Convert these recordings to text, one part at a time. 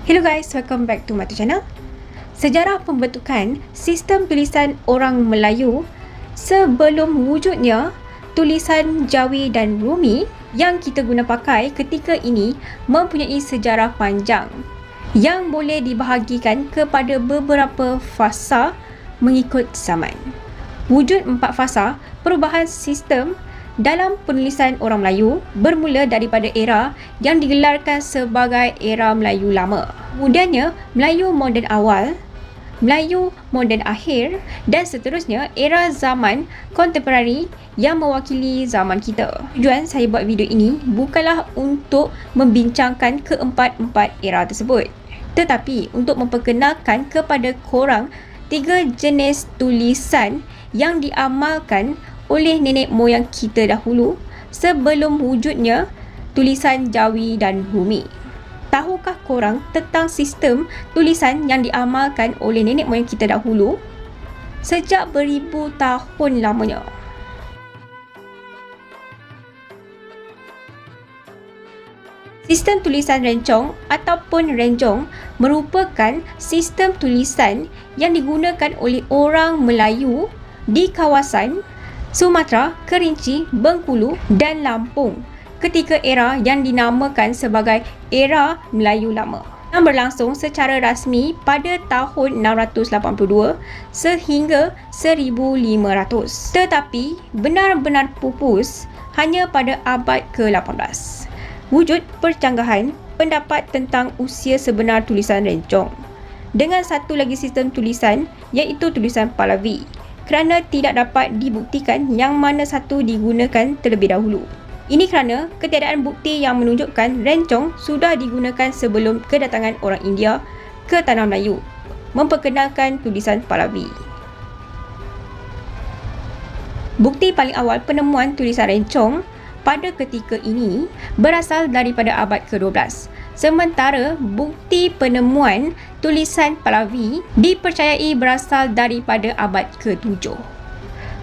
Hello guys, welcome back to my channel. Sejarah pembentukan sistem tulisan orang Melayu sebelum wujudnya tulisan Jawi dan Rumi yang kita guna pakai ketika ini mempunyai sejarah panjang yang boleh dibahagikan kepada beberapa fasa mengikut zaman. Wujud 4 fasa perubahan sistem dalam penulisan orang Melayu bermula daripada era yang digelarkan sebagai era Melayu Lama. Kemudiannya Melayu Moden Awal, Melayu Moden Akhir dan seterusnya era zaman kontemporari yang mewakili zaman kita. Tujuan saya buat video ini bukanlah untuk membincangkan keempat-empat era tersebut, tetapi untuk memperkenalkan kepada korang 3 jenis tulisan yang diamalkan oleh nenek moyang kita dahulu sebelum wujudnya tulisan Jawi dan Rumi. Tahukah korang tentang sistem tulisan yang diamalkan oleh nenek moyang kita dahulu sejak beribu tahun lamanya? Sistem tulisan rencong ataupun renjong merupakan sistem tulisan yang digunakan oleh orang Melayu di kawasan Sumatera, Kerinci, Bengkulu dan Lampung ketika era yang dinamakan sebagai era Melayu Lama yang berlangsung secara rasmi pada tahun 682 sehingga 1500, tetapi benar-benar pupus hanya pada abad ke-18. Wujud percanggahan pendapat tentang usia sebenar tulisan rencong dengan satu lagi sistem tulisan iaitu tulisan Pahlavi, kerana tidak dapat dibuktikan yang mana satu digunakan terlebih dahulu. Ini kerana ketiadaan bukti yang menunjukkan rencong sudah digunakan sebelum kedatangan orang India ke tanah Melayu memperkenalkan tulisan Pahlavi. Bukti paling awal penemuan tulisan rencong pada ketika ini berasal daripada abad ke-12. Sementara bukti penemuan tulisan Pahlavi dipercayai berasal daripada abad ke-7.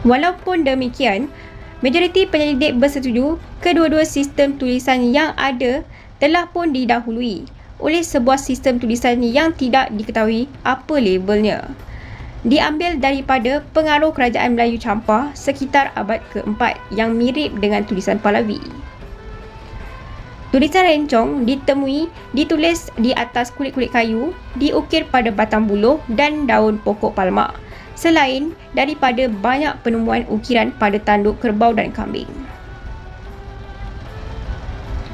Walaupun demikian, majoriti penyelidik bersetuju kedua-dua sistem tulisan yang ada telah pun didahului oleh sebuah sistem tulisan yang tidak diketahui apa labelnya. Diambil daripada pengaruh kerajaan Melayu Campar sekitar abad ke-4 yang mirip dengan tulisan Pahlavi. Tulisan rencong ditulis di atas kulit-kulit kayu, diukir pada batang buluh dan daun pokok palma, selain daripada banyak penemuan ukiran pada tanduk kerbau dan kambing.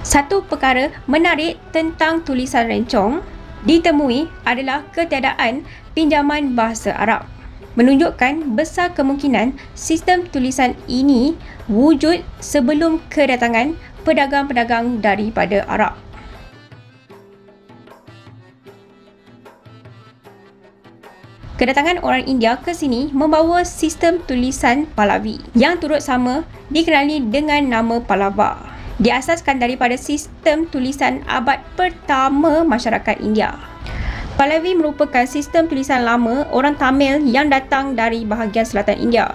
Satu perkara menarik tentang tulisan rencong ditemui adalah ketiadaan pinjaman bahasa Arab, menunjukkan besar kemungkinan sistem tulisan ini wujud sebelum kedatangan pedagang-pedagang daripada Arab. Kedatangan orang India ke sini membawa sistem tulisan Pahlavi yang turut sama dikenali dengan nama Pallava. Diasaskan daripada sistem tulisan abad pertama masyarakat India. Pahlavi merupakan sistem tulisan lama orang Tamil yang datang dari bahagian selatan India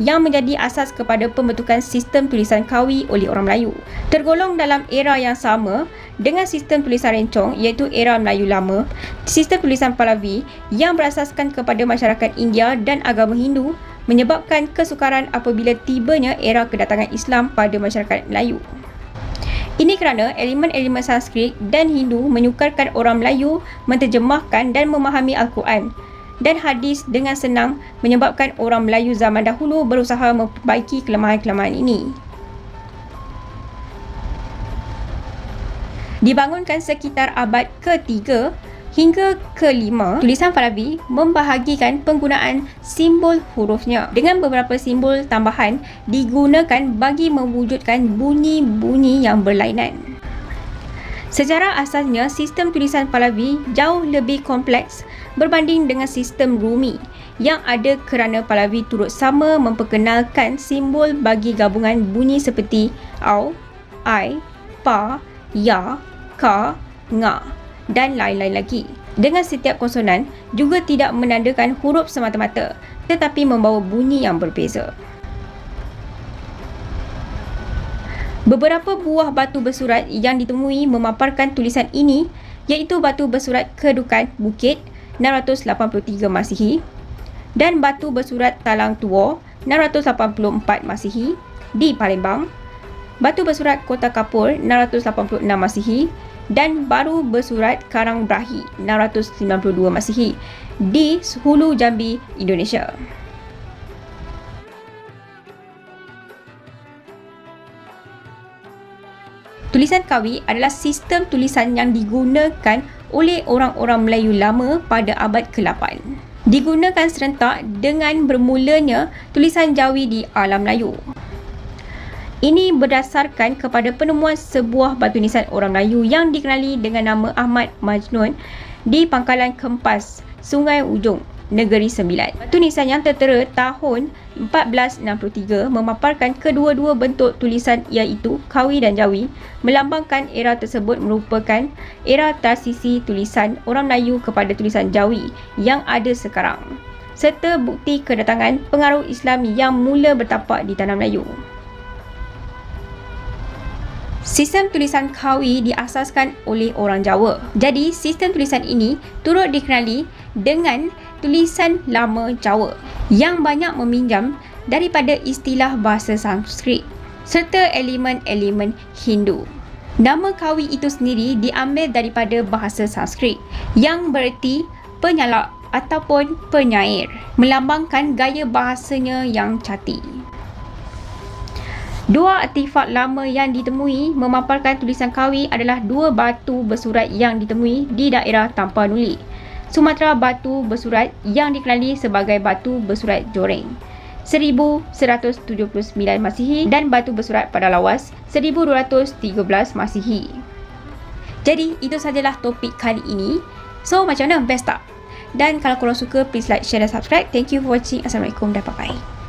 yang menjadi asas kepada pembentukan sistem tulisan Kawi oleh orang Melayu. Tergolong dalam era yang sama dengan sistem tulisan rencong iaitu era Melayu Lama, sistem tulisan Pahlavi yang berasaskan kepada masyarakat India dan agama Hindu menyebabkan kesukaran apabila tibanya era kedatangan Islam pada masyarakat Melayu. Ini kerana elemen-elemen Sanskrit dan Hindu menyukarkan orang Melayu menterjemahkan dan memahami Al-Quran dan hadis dengan senang, menyebabkan orang Melayu zaman dahulu berusaha memperbaiki kelemahan-kelemahan ini. Dibangunkan sekitar abad ke-3 hingga ke-5, tulisan Pahlavi membahagikan penggunaan simbol hurufnya dengan beberapa simbol tambahan digunakan bagi mewujudkan bunyi-bunyi yang berlainan. Secara asalnya, sistem tulisan Pahlavi jauh lebih kompleks berbanding dengan sistem Rumi yang ada kerana Pahlavi turut sama memperkenalkan simbol bagi gabungan bunyi seperti au, ai, pa, ya, ka, nga dan lain-lain lagi. Dengan setiap konsonan juga tidak menandakan huruf semata-mata tetapi membawa bunyi yang berbeza. Beberapa buah batu bersurat yang ditemui memaparkan tulisan ini iaitu batu bersurat Kedukan Bukit 683 Masihi dan batu bersurat Talang Tua 684 Masihi di Palembang, batu bersurat Kota Kapur 686 Masihi dan baru bersurat Karang Brahi 692 Masihi di Hulu Jambi, Indonesia. Tulisan Kawi adalah sistem tulisan yang digunakan oleh orang-orang Melayu lama pada abad ke-8. Digunakan serentak dengan bermulanya tulisan Jawi di alam Melayu. Ini berdasarkan kepada penemuan sebuah batu nisan orang Melayu yang dikenali dengan nama Ahmad Majnun di Pangkalan Kempas, Sungai Ujong, Negeri Sembilan. Batu nisan yang tertera tahun 1463 memaparkan kedua-dua bentuk tulisan iaitu Kawi dan Jawi, melambangkan era tersebut merupakan era transisi tulisan orang Melayu kepada tulisan Jawi yang ada sekarang, serta bukti kedatangan pengaruh Islam yang mula bertapak di tanah Melayu. Sistem tulisan Kawi diasaskan oleh orang Jawa. Jadi, sistem tulisan ini turut dikenali dengan tulisan lama Jawa yang banyak meminjam daripada istilah bahasa Sanskrit serta elemen-elemen Hindu. Nama Kawi itu sendiri diambil daripada bahasa Sanskrit yang bererti penyalak ataupun penyair, melambangkan gaya bahasanya yang cantik. Dua artifak lama yang ditemui memaparkan tulisan Kawi adalah dua batu bersurat yang ditemui di daerah Tapanuli, Sumatera, batu bersurat yang dikenali sebagai batu bersurat Joreng 1179 Masihi dan batu bersurat pada Lawas 1213 Masihi. Jadi itu sajalah topik kali ini. So macam mana, best tak? Dan kalau korang suka, please like, share dan subscribe. Thank you for watching. Assalamualaikum dan bye-bye.